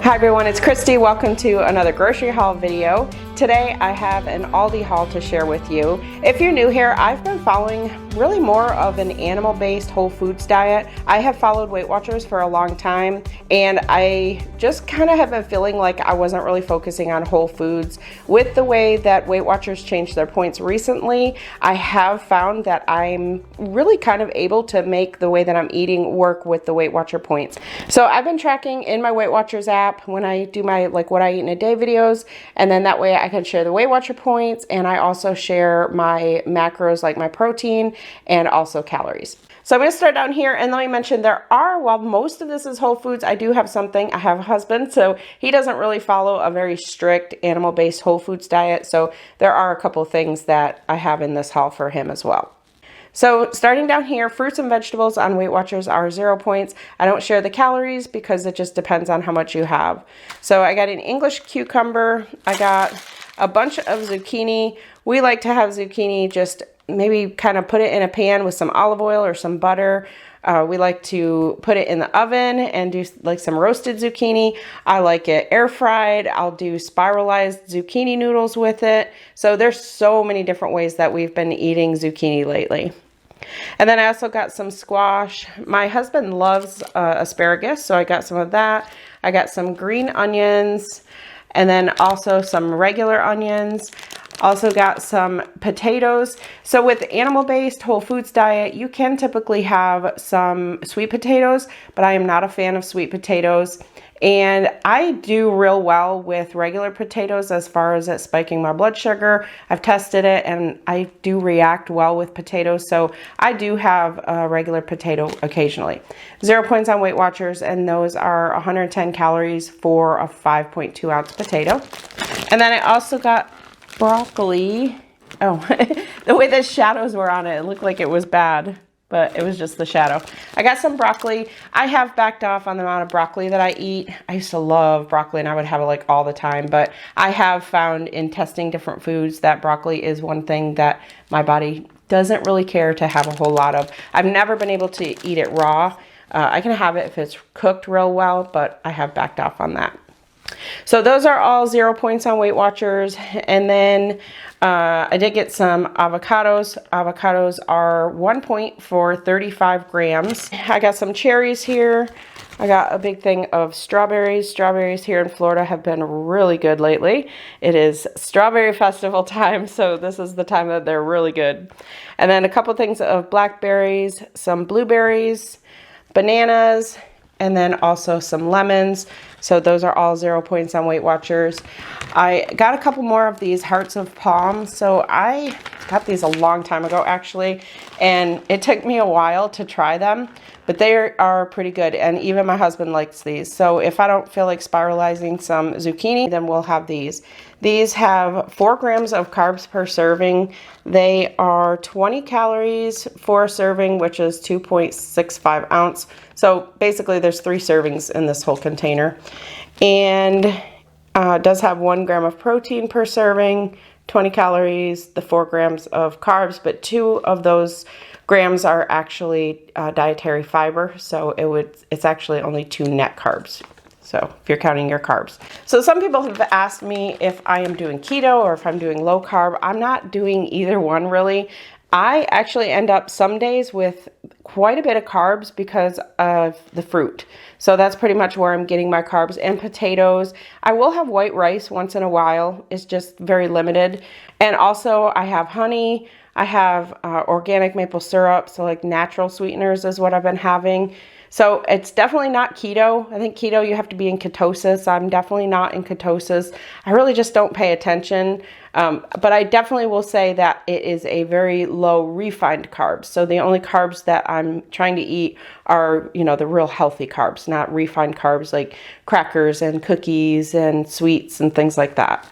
Hi everyone, it's Kristi. Welcome to another grocery haul video. Today I have an Aldi haul to share with you. If you're new here, I've been following really more of an animal-based whole foods diet. I have followed Weight Watchers for a long time, and I just kind of have been feeling like I wasn't really focusing on whole foods. With the way that Weight Watchers changed their points recently, I have found that I'm really kind of able to make the way that I'm eating work with the Weight Watcher points. So I've been tracking in my Weight Watchers app when I do my what I eat in a day videos, and then that way I can share the Weight Watcher points, and I also share my macros like my protein and also calories. So I'm going to start down here, and let me mention while most of this is whole foods, I do have something. I have a husband, so he doesn't really follow a very strict animal-based whole foods diet, so there are a couple things that I have in this haul for him as well. So starting down here, fruits and vegetables on Weight Watchers are 0 points. I don't share the calories because it just depends on how much you have. So I got an English cucumber. I got a bunch of zucchini. We like to have zucchini just maybe kind of put it in a pan with some olive oil or some butter. We like to put it in the oven and do like some roasted zucchini. I like it air fried. I'll do spiralized zucchini noodles with it. So there's so many different ways that we've been eating zucchini lately. And then I also got some squash. My husband loves asparagus, so I got some of that. I got some green onions and then also some regular onions. Also got some potatoes. So with animal-based whole foods diet, you can typically have some sweet potatoes, but I am not a fan of sweet potatoes. And I do real well with regular potatoes as far as it spiking my blood sugar. I've tested it and I do react well with potatoes. So I do have a regular potato occasionally. 0 points on Weight Watchers, and those are 110 calories for a 5.2 ounce potato. And then I also got broccoli. Oh, the way the shadows were on it, it looked like it was bad, but it was just the shadow. I got some broccoli. I have backed off on the amount of broccoli that I eat. I used to love broccoli and I would have it like all the time, but I have found in testing different foods that broccoli is one thing that my body doesn't really care to have a whole lot of. I've never been able to eat it raw. I can have it if it's cooked real well, but I have backed off on that. So those are all 0 points on Weight Watchers. And then I did get some avocados. Avocados are 1 point for 35 grams. I got some cherries here. I got a big thing of strawberries. Strawberries here in Florida have been really good lately. It is strawberry festival time, so this is the time that they're really good. And then a couple things of blackberries, some blueberries, bananas, and then also some lemons. So those are all 0 points on Weight Watchers. I got a couple more of these hearts of palm. So I got these a long time ago actually, and it took me a while to try them, but they are pretty good, and even my husband likes these. So if I don't feel like spiralizing some zucchini, then we'll have these. These have 4 grams of carbs per serving. They are 20 calories for a serving, which is 2.65 ounce. So basically there's 3 servings in this whole container. And it does have 1 gram of protein per serving, 20 calories, the 4 grams of carbs, but 2 of those grams are actually dietary fiber. So it's actually only 2 net carbs. So if you're counting your carbs. So some people have asked me if I am doing keto or if I'm doing low carb. I'm not doing either one really. I actually end up some days with quite a bit of carbs because of the fruit. So that's pretty much where I'm getting my carbs, and potatoes. I will have white rice once in a while. It's just very limited. And also I have honey. I have organic maple syrup. So like natural sweeteners is what I've been having. So it's definitely not keto. I think keto, you have to be in ketosis. I'm definitely not in ketosis. I really just don't pay attention. But I definitely will say that it is a very low refined carbs. So the only carbs that I'm trying to eat are, the real healthy carbs, not refined carbs like crackers and cookies and sweets and things like that.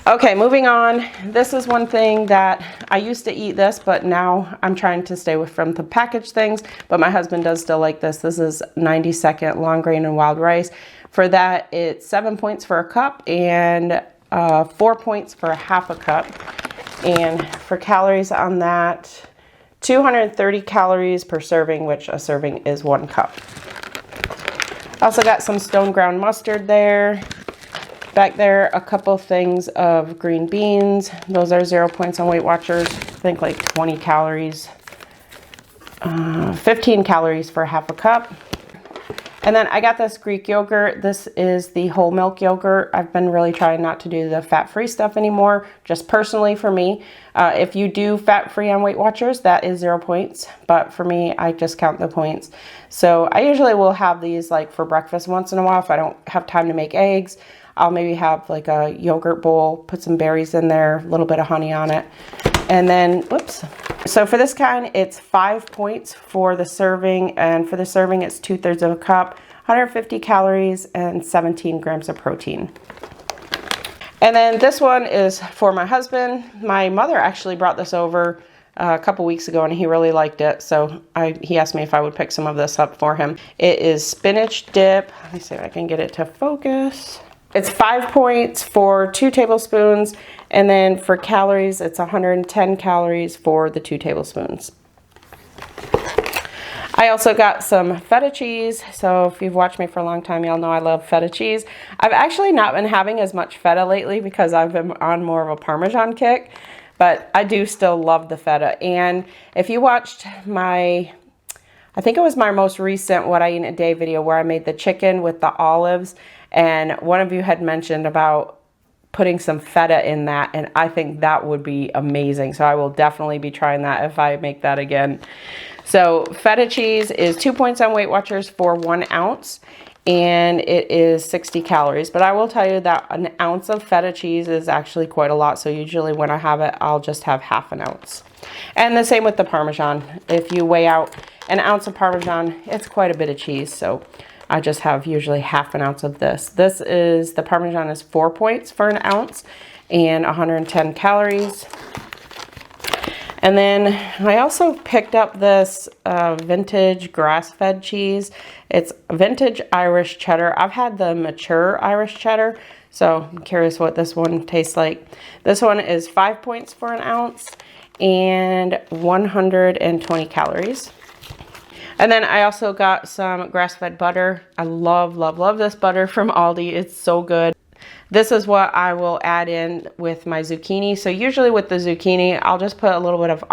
Okay, moving on. This is one thing that I used to eat this, but now I'm trying to stay away from the packaged things, but my husband does still like this. This is 90-second long grain and wild rice. For that, it's 7 points for a cup and 4 points for a half a cup. And for calories on that, 230 calories per serving, which a serving is 1 cup. Also got some stone ground mustard there. Back there, a couple things of green beans. Those are 0 points on Weight Watchers. I think like 20 calories. 15 calories for half a cup. And then I got this Greek yogurt. This is the whole milk yogurt. I've been really trying not to do the fat-free stuff anymore, just personally for me. If you do fat-free on Weight Watchers, that is 0 points. But for me, I just count the points. So I usually will have these like for breakfast once in a while if I don't have time to make eggs. I'll maybe have like a yogurt bowl, put some berries in there, a little bit of honey on it. And then, whoops. So for this kind, it's 5 points for the serving. And for the serving, it's 2/3 of a cup, 150 calories, and 17 grams of protein. And then this one is for my husband. My mother actually brought this over a couple weeks ago and he really liked it. So he asked me if I would pick some of this up for him. It is spinach dip. Let me see if I can get it to focus. It's 5 points for 2 tablespoons, and then for calories, it's 110 calories for the 2 tablespoons. I also got some feta cheese. So if you've watched me for a long time, y'all know I love feta cheese. I've actually not been having as much feta lately because I've been on more of a Parmesan kick, but I do still love the feta. And if you watched I think it was my most recent What I Eat in a Day video where I made the chicken with the olives, and one of you had mentioned about putting some feta in that, and I think that would be amazing. So I will definitely be trying that if I make that again. So feta cheese is 2 points on Weight Watchers for 1 ounce, and it is 60 calories. But I will tell you that an ounce of feta cheese is actually quite a lot. So usually when I have it, I'll just have half an ounce. And the same with the Parmesan. If you weigh out an ounce of Parmesan, it's quite a bit of cheese. So I just have usually half an ounce of this. The Parmesan is 4 points for an ounce and 110 calories. And then I also picked up this vintage grass-fed cheese. It's vintage Irish cheddar. I've had the mature Irish cheddar, so I'm curious what this one tastes like. This one is 5 points for an ounce and 120 calories. And then I also got some grass-fed butter. I love, love, love this butter from Aldi. It's so good. This is what I will add in with my zucchini. So usually with the zucchini, I'll just put a little bit of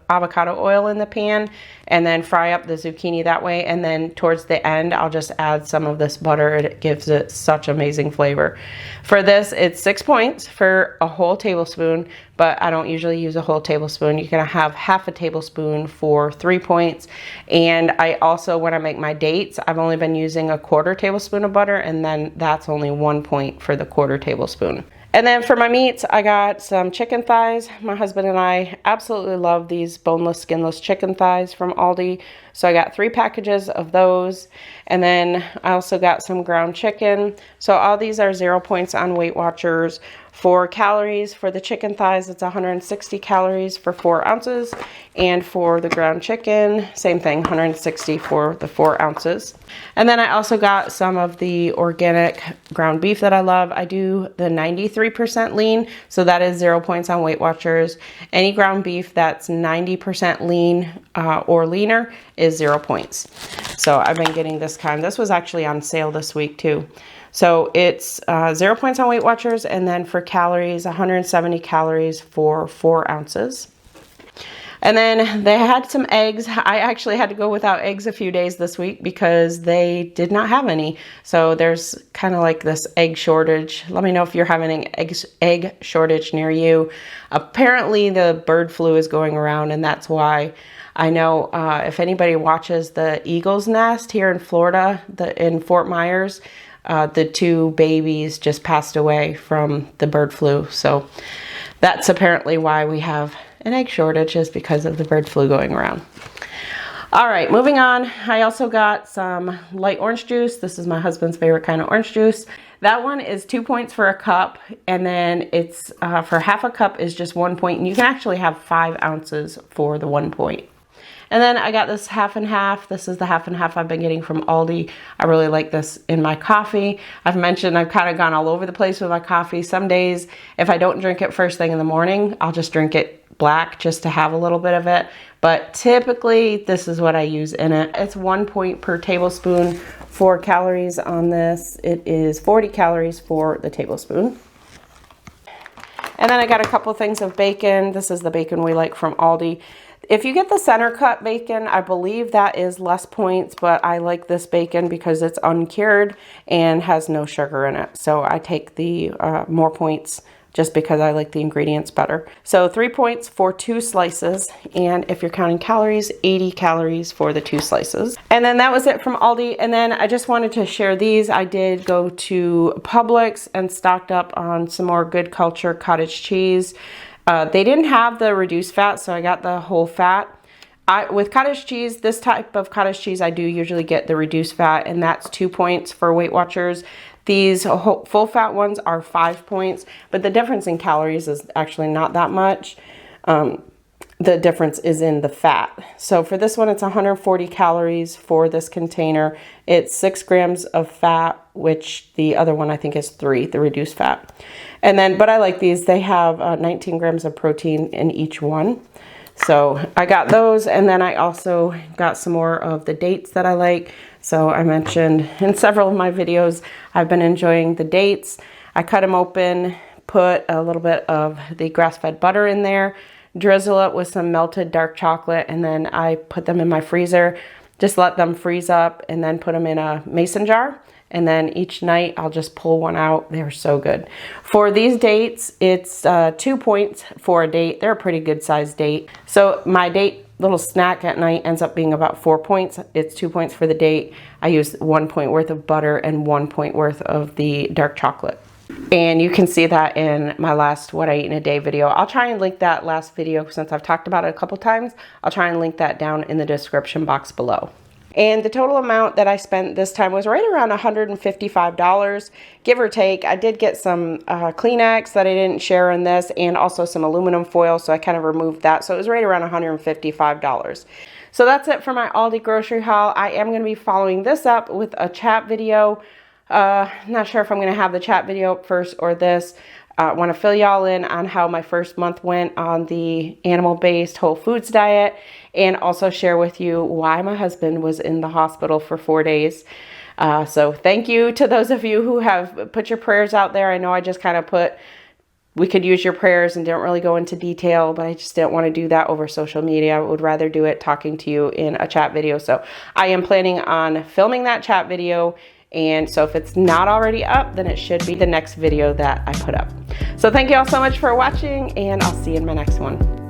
avocado oil in the pan and then fry up the zucchini that way. And then towards the end, I'll just add some of this butter. It gives it such amazing flavor. For this, it's 6 points for a whole tablespoon, but I don't usually use a whole tablespoon. You're gonna have half a tablespoon for 3 points. And I also, when I make my dates, I've only been using a 1/4 tablespoon of butter, and then that's only 1 point for the 1/4 tablespoon. And then for my meats, I got some chicken thighs. My husband and I absolutely love these boneless, skinless chicken thighs from Aldi. So I got 3 packages of those. And then I also got some ground chicken. So all these are 0 points on Weight Watchers. For calories, for the chicken thighs, it's 160 calories for 4 ounces. And for the ground chicken, same thing, 160 for the 4 ounces. And then I also got some of the organic ground beef that I love. I do the 93% lean, so that is 0 points on Weight Watchers. Any ground beef that's 90% lean or leaner is 0 points. So I've been getting this kind. This was actually on sale this week too. So it's 0 points on Weight Watchers, and then for calories, 170 calories for 4 ounces. And then they had some eggs. I actually had to go without eggs a few days this week because they did not have any. So there's kind of like this egg shortage. Let me know if you're having an egg shortage near you. Apparently the bird flu is going around, and that's why. I know if anybody watches the Eagle's Nest here in Florida, in Fort Myers, the 2 babies just passed away from the bird flu. So that's apparently why we have an egg shortage, is because of the bird flu going around. All right, moving on. I also got some light orange juice. This is my husband's favorite kind of orange juice. That one is 2 points for a cup, and then it's for half a cup is just 1 point, and you can actually have 5 ounces for the 1 point. And then I got this half and half. This is the half and half I've been getting from Aldi. I really like this in my coffee. I've mentioned I've kind of gone all over the place with my coffee. Some days, if I don't drink it first thing in the morning, I'll just drink it black just to have a little bit of it. But typically, this is what I use in it. It's 1 point per tablespoon for calories on this. It is 40 calories for the tablespoon. And then I got a couple things of bacon. This is the bacon we like from Aldi. If you get the center cut bacon, I believe that is less points, but I like this bacon because it's uncured and has no sugar in it. So I take the more points just because I like the ingredients better. So 3 points for 2 slices. And if you're counting calories, 80 calories for the 2 slices. And then that was it from Aldi. And then I just wanted to share these. I did go to Publix and stocked up on some more Good Culture cottage cheese. They didn't have the reduced fat, so I got the whole fat. With cottage cheese, this type of cottage cheese, I do usually get the reduced fat, and that's 2 points for Weight Watchers. These full fat ones are 5 points, but the difference in calories is actually not that much. The difference is in the fat. So for this one, it's 140 calories for this container. It's 6 grams of fat, which the other one I think is 3, the reduced fat. And then, but I like these. They have 19 grams of protein in each one. So I got those, and then I also got some more of the dates that I like. So I mentioned in several of my videos, I've been enjoying the dates. I cut them open, put a little bit of the grass-fed butter in there, drizzle it with some melted dark chocolate, and then I put them in my freezer. Just let them freeze up and then put them in a mason jar. And then each night I'll just pull one out. They're so good. For these dates, it's 2 points for a date. They're a pretty good sized date. So my date little snack at night ends up being about 4 points. It's 2 points for the date. I use 1 point worth of butter and 1 point worth of the dark chocolate. And you can see that in my last What I Eat in a Day video. I'll try and link that last video since I've talked about it a couple times. I'll try and link that down in the description box below. And the total amount that I spent this time was right around $155, give or take. I did get some Kleenex that I didn't share in this, and also some aluminum foil, so I kind of removed that. So it was right around $155. So that's it for my Aldi grocery haul. I am going to be following this up with a chat video. Not sure if I'm going to have the chat video up first or this. I want to fill y'all in on how my first month went on the animal-based whole foods diet, and also share with you why my husband was in the hospital for 4 days. So thank you to those of you who have put your prayers out there. I know I just kind of put, we could use your prayers and didn't really go into detail, but I just didn't want to do that over social media. I would rather do it talking to you in a chat video. So I am planning on filming that chat video. And so if it's not already up, then it should be the next video that I put up. So thank you all so much for watching, and I'll see you in my next one.